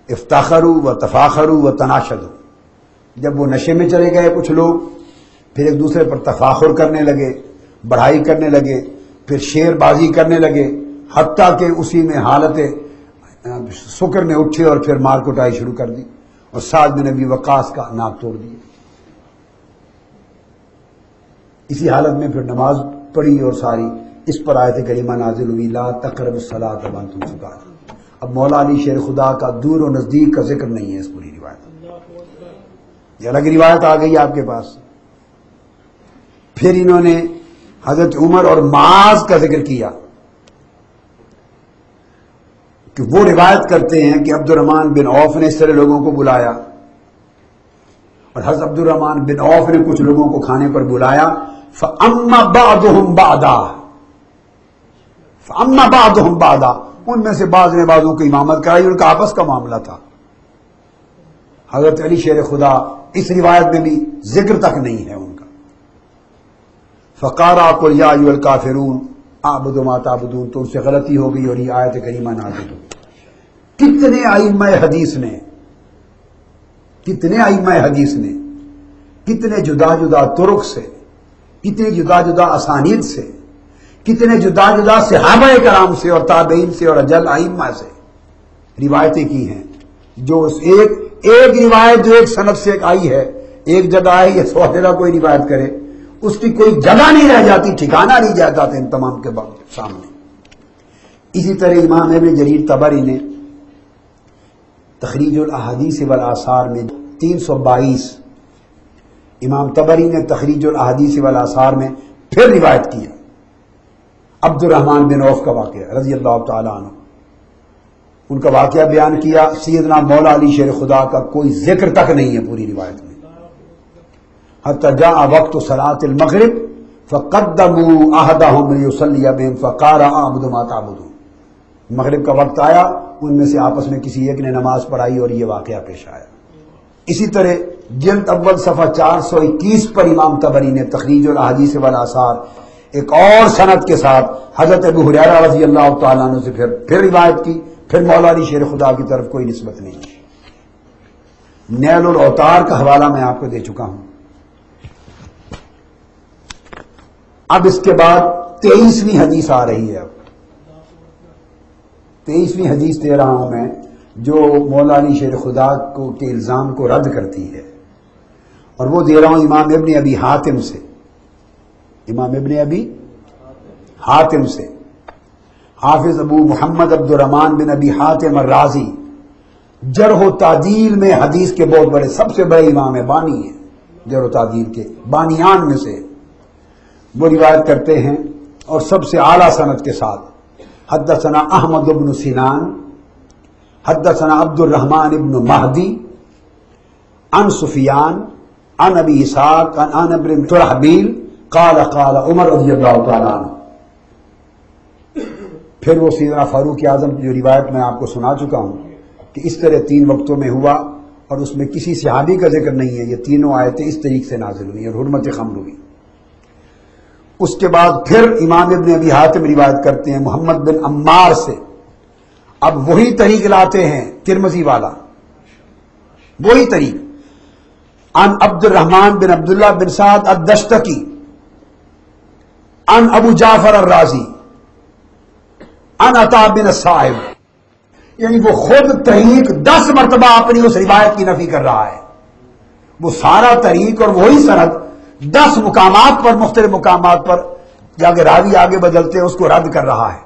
افتخروا و تفاخروا و تناشدوا، جب وہ نشے میں چلے گئے کچھ لوگ، پھر ایک دوسرے پر تفاخر کرنے لگے، بڑھائی کرنے لگے، پھر شعر بازی کرنے لگے، حتیٰ کہ اسی میں حالت سکر میں اٹھے اور پھر مار کٹائی شروع کر دی اور سعد بن ابی وقاص کا ناک توڑ دیا۔ اسی حالت میں پھر نماز پڑھی اور ساری اس پر آیت کریمہ نازل ہوئی، لا تقربوا الصلاۃ وانتم سکارى۔ اب مولا علی شیر خدا کا دور و نزدیک کا ذکر نہیں ہے اس پوری روایت میں، یہ الگ روایت آ گئی آپ کے پاس۔ پھر انہوں نے حضرت عمر اور معاذ کا ذکر کیا کہ وہ روایت کرتے ہیں کہ عبد الرحمن بن عوف نے اس طرح لوگوں کو بلایا، اور حضرت عبد الرحمن بن عوف نے کچھ لوگوں کو کھانے پر بلایا، فَأَمَّا بَعْضُهُمْ بَعْضًا، فَأَمَّا بَعْضُهُمْ بَعْضًا، ان میں سے بعض نے بعضوں کی امامت کرائی، ان کا آپس کا معاملہ تھا۔ حضرت علی شیر خدا اس روایت میں بھی ذکر تک نہیں ہے ان کا۔ فَقَالَ قُلْ يَا أَيُّهَا الْكَافِرُونَ أَعْبُدُ مَا تَعْبُدُونَ، تو ان سے غلطی ہو گئی اور یہ آیت کریمہ نازل ہوئی۔ کتنے ائمہ حدیث نے، کتنے ائمہ حدیث نے کتنے جدا جدا طرق سے، کتنے جدا جدا اسانید سے، کتنے جدا جدا صحابہ کرام سے اور تابعین سے اور اجل ائمہ سے روایتیں کی ہیں، جو اس ایک روایت جو ایک سند سے آئی ہے، ایک جگہ آئی یا سو جگہ کوئی روایت کرے، اس کی کوئی جگہ نہیں رہ جاتی، ٹھکانہ نہیں جا جاتا ان تمام کے سامنے۔ اسی طرح امام ابن جریر طبری نے تخریج الاحادیث والآثار میں 322، امام طبری نے تخریج الاحادیث والآثار میں پھر روایت کیا عبد الرحمن بن عوف کا واقعہ رضی اللہ تعالی عنہ، ان کا واقعہ بیان کیا۔ سیدنا مولا علی شیر خدا کا کوئی ذکر تک نہیں ہے پوری روایت میں۔ حتی جاء وقت صلاۃ المغرب فقدموا احدهم ليصلي بهم فقال اعبد ما تعبدون، مغرب کا وقت آیا، ان میں سے آپس میں کسی ایک نے نماز پڑھائی اور یہ واقعہ پیش آیا۔ اسی طرح جلد اول صفحہ 421 پر امام طبری نے تخریج الاحادیث والآثار ایک اور سند کے ساتھ حضرت ابو ہریرہ رضی اللہ تعالیٰ عنہ سے پھر روایت کی، پھر مولا علی شیر خدا کی طرف کوئی نسبت نہیں۔ نیل الاوتار کا حوالہ میں آپ کو دے چکا ہوں۔ اب اس کے بعد 23ویں حدیث آ رہی ہے، اب 23ویں حدیث دے رہا ہوں میں، جو مولا علی شیر خدا کو کے الزام کو رد کرتی ہے، اور وہ دے رہا ہوں امام ابن ابی حاتم سے، امام ابن ابی حاتم سے۔ حافظ ابو محمد عبد الرحمن بن ابی حاتم الرازی جرح و تعدیل میں حدیث کے بہت بڑے، سب سے بڑے امام بانی ہیں، جرح و تعدیل کے بانیان میں سے، وہ روایت کرتے ہیں اور سب سے اعلیٰ سند کے ساتھ، حدثنا احمد بن سنان حدثنا عبد الرحمن بن مہدی عن سفیان عن ابی اسحاق عن ابن شرحبیل قال قال عمر رضی اللہ تعالیٰ عنہ۔ پھر وہ سیدنا فاروق اعظم کی جو روایت میں آپ کو سنا چکا ہوں کہ اس طرح 3 وقتوں میں ہوا، اور اس میں کسی صحابی کا ذکر نہیں ہے، یہ تینوں آیتیں اس طریقے سے نازل ہوئی اور حرمت خمر ہوئی۔ اس کے بعد پھر امام ابن ابی حاتم روایت کرتے ہیں محمد بن عمار سے، اب وہی طریق لاتے ہیں ترمذی والا، وہی طریق، عن عبد الرحمن بن عبداللہ بن سعد الدشتقی عن ابو جعفر الرازی عن عطاء بن الصائب، یعنی وہ خود طریق 10 مرتبہ اپنی اس روایت کی نفی کر رہا ہے، وہ سارا طریق اور وہی سند 10 مقامات پر، مختلف مقامات پر جا کے راوی آگے بدلتے ہیں، اس کو رد کر رہا ہے،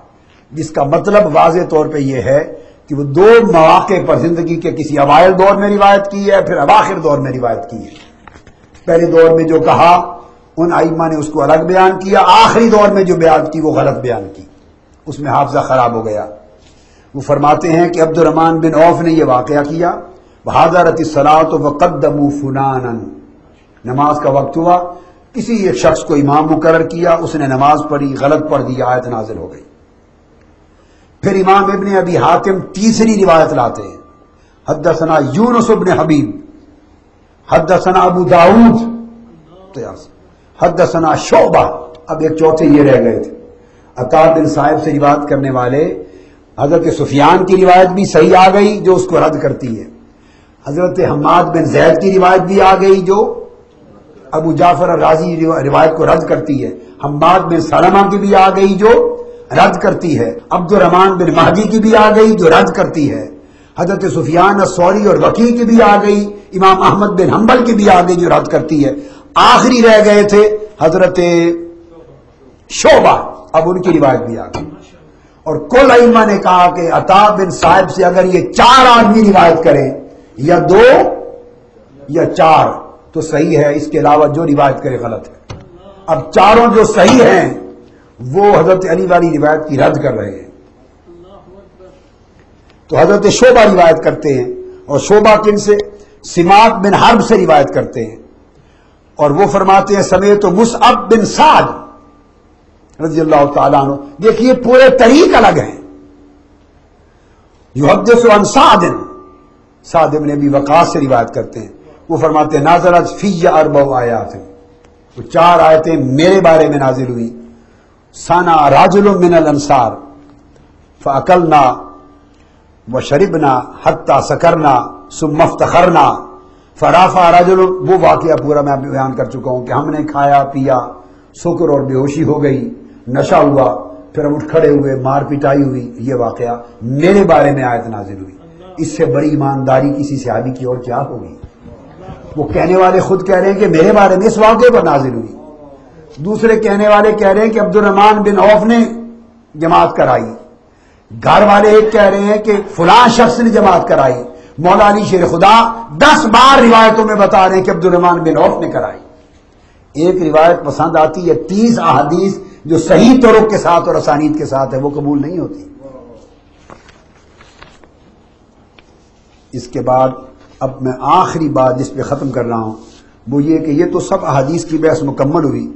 جس کا مطلب واضح طور پہ یہ ہے کہ وہ 2 مواقع پر زندگی کے کسی اوائل دور میں روایت کی ہے، پھر اواخر دور میں روایت کی ہے۔ پہلے دور میں جو کہا ان ائمہ نے اس کو الگ بیان کیا، آخری دور میں جو بیان کی وہ غلط بیان کی، اس میں حافظہ خراب ہو گیا۔ وہ فرماتے ہیں کہ عبد الرحمن بن عوف نے یہ واقعہ کیا، وحضرت الصلاۃ وقدموا فلانا، نماز کا وقت ہوا، کسی ایک شخص کو امام مقرر کیا، اس نے نماز پڑھی، غلط پڑھ دی، آیت نازل ہو گئی۔ پھر امام ابن ابی حاتم تیسری روایت لاتے ہیں، حدثنا یونس بن حبیب حدثنا ابو داؤد حدثنا شعبہ، اب ایک چوتھے یہ رہ گئے تھے، عطاء بن صائب سے روایت کرنے والے حضرت سفیان کی روایت بھی صحیح آ گئی جو اس کو رد کرتی ہے، حضرت حماد بن زید کی روایت بھی آ گئی جو ابو جعفر الرازی روایت کو رد کرتی ہے، حماد بن سلمہ کی بھی آ گئی جو رد کرتی ہے، عبد الرحمن بن مہدی کی بھی آ گئی جو رد کرتی ہے، حضرت سفیان الثوری اور وکیع کی بھی آ گئی، امام احمد بن حنبل کی بھی آ گئی جو رد کرتی ہے، آخری رہ گئے تھے حضرت شعبہ، اب ان کی روایت بھی آ گئی، اور کل ائمہ نے کہا کہ عطا بن صائب سے اگر یہ 4 آدمی روایت کریں یا 2 یا 4 تو صحیح ہے، اس کے علاوہ جو روایت کرے غلط ہے۔ اب چاروں جو صحیح ہیں وہ حضرت علی والی روایت کی رد کر رہے ہیں، تو حضرت شعبہ روایت کرتے ہیں، اور شعبہ کن سے؟ سماک بن حرب سے روایت کرتے ہیں، اور وہ فرماتے ہیں سمیت مصعب بن سعد رضی اللہ تعالیٰ عنہ۔ دیکھیے پورے طریق الگ ہیں، یحدث عن سعد بن ابی وقاص سے روایت کرتے ہیں، وہ فرماتے ہیں نازلت فی 4 آیات، وہ 4 آیتیں میرے بارے میں نازل ہوئی، سانا رجل من الانصار فاکلنا وشربنا حتی سکرنا ثم افتخرنا فرافع رجل، وہ واقعہ پورا میں بیان کر چکا ہوں کہ ہم نے کھایا پیا، سکر اور بے ہوشی ہو گئی، نشہ ہوا، پھر ہم اٹھ کھڑے ہوئے، مار پٹائی ہوئی، یہ واقعہ میرے بارے میں آیت نازل ہوئی۔ اس سے بڑی ایمانداری کسی صحابی کی اور کیا ہوگی؟ وہ کہنے والے خود کہہ رہے ہیں کہ میرے بارے میں اس واقعے پر نازل ہوئی، دوسرے کہنے والے کہہ رہے ہیں کہ عبد الرحمن بن عوف نے جماعت کرائی، گھر والے ایک کہہ رہے ہیں کہ فلاں شخص نے جماعت کرائی، مولا علی شیر خدا 10 بار روایتوں میں بتا رہے ہیں کہ عبد الرحمن بن عوف نے کرائی۔ ایک روایت پسند آتی ہے، 30 احادیث جو صحیح طرق کے ساتھ اور اسانید کے ساتھ ہے وہ قبول نہیں ہوتی۔ اس کے بعد اب میں آخری بات جس پہ ختم کر رہا ہوں وہ یہ کہ یہ تو سب احادیث کی بحث مکمل ہوئی،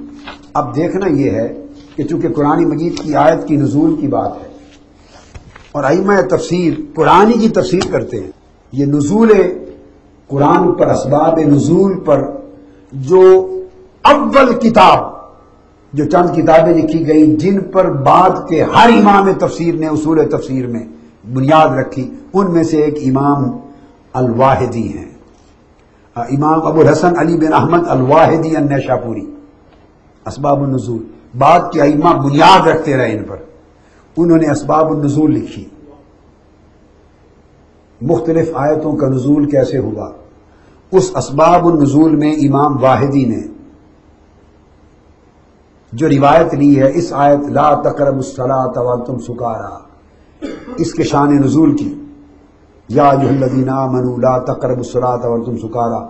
اب دیکھنا یہ ہے کہ چونکہ قرآن مجید کی آیت کی نزول کی بات ہے اور ائمہ تفسیر قرآن کی تفسیر کرتے ہیں، یہ نزول قرآن پر، اسباب نزول پر جو اول کتاب، جو چند کتابیں لکھی گئی جن پر بعد کے ہر امام تفسیر نے اصول تفسیر میں بنیاد رکھی، ان میں سے ایک امام الواحدی ہیں، امام ابو الحسن علی بن احمد الواحدی النیشاپوری، اسباب النزول۔ بعد کے ائمہ بنیاد رکھتے رہے ان پر، انہوں نے اسباب النزول لکھی، مختلف آیتوں کا نزول کیسے ہوا، اس اسباب النزول میں امام واحدی نے جو روایت لی ہے اس آیت لا تقربوا الصلاۃ وانتم سکارى، اس کے شان نزول کی، یا ایھا الذین آمنوا لا تقربوا الصلاۃ وانتم سکارى،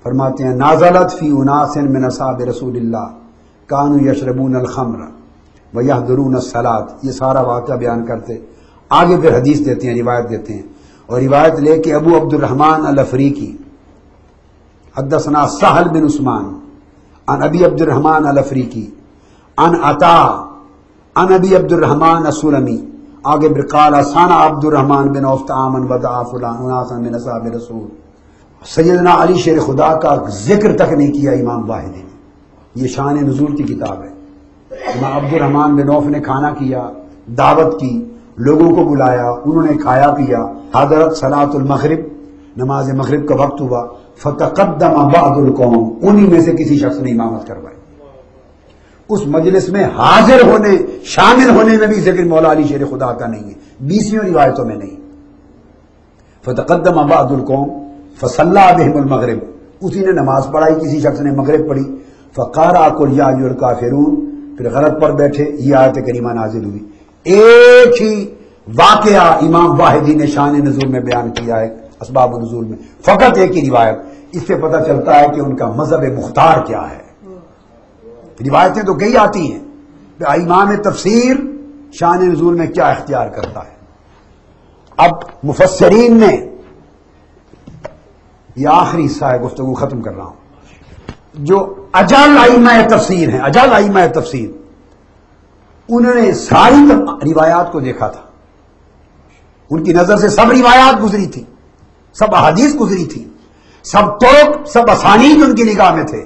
فرماتے ہیں نازلت فی اناس من اصحاب رسول اللہ کانوا یشربون الخمر ویحضرون الصلاۃ، یہ سارا واقعہ بیان کرتے، آگے پھر حدیث دیتے ہیں، روایت دیتے ہیں، اور روایت لے کے ابو عبد الرحمن الافریقی حدثنا سہل بن عثمان عن ابی عبد الرحمن الافریقی عن عطا عن ابی عبد الرحمن السلمی، آگے قال سانا عبد الرحمن بن عوف تعامن ودعا فلان اناسا من اصحاب رسول، سیدنا علی شیر خدا کا ذکر تک نہیں کیا امام واحدی نے، یہ شان نزول کی کتاب ہے۔ امام عبد الرحمن بن عوف نے کھانا کیا، دعوت کی، لوگوں کو بلایا، انہوں نے کھایا پیا، حضرت صلاۃ المغرب، نماز مغرب کا وقت ہوا، فتقدم بعض القوم، انہی میں سے کسی شخص نے امامت کروائی، اس مجلس میں حاضر ہونے، شامل ہونے میں بھی ذکر مولا علی شیر خدا کا نہیں ہے، 20 روایتوں میں نہیں۔ فتقدم بعض القوم فصلی بہم المغرب، اسی نے نماز پڑھائی، کسی شخص نے مغرب پڑھی، فقارا قل یا ایھا الکافرون، پھر غلط پر بیٹھے، یہ آیت کریمہ نازل ہوئی۔ ایک ہی واقعہ امام واحدی نے شان نزول میں بیان کیا ہے، اسباب نزول میں فقط ایک ہی روایت، اس سے پتہ چلتا ہے کہ ان کا مذہب مختار کیا ہے۔ روایتیں تو کئی آتی ہیں کہ امام تفسیر شان نزول میں کیا اختیار کرتا ہے۔ اب مفسرین نے، یہ آخری حصہ ہے، گفتگو ختم کر رہا ہوں، جو اجل ائمہ تفسیر ہیں، اجل ائمہ تفسیر، انہوں نے ساری روایات کو دیکھا تھا، ان کی نظر سے سب روایات گزری تھی، سب احادیث گزری تھی، سب طرق، سب اسانید ان کی نگاہ میں تھے،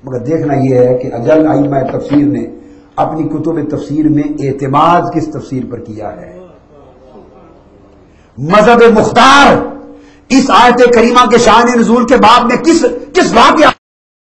مگر دیکھنا یہ ہے کہ اجل ائمہ تفسیر نے اپنی کتب تفسیر میں اعتماد کس تفسیر پر کیا ہے، مذہب مختار اس آیت کریمہ کے شان نزول کے باب میں کس واقعہ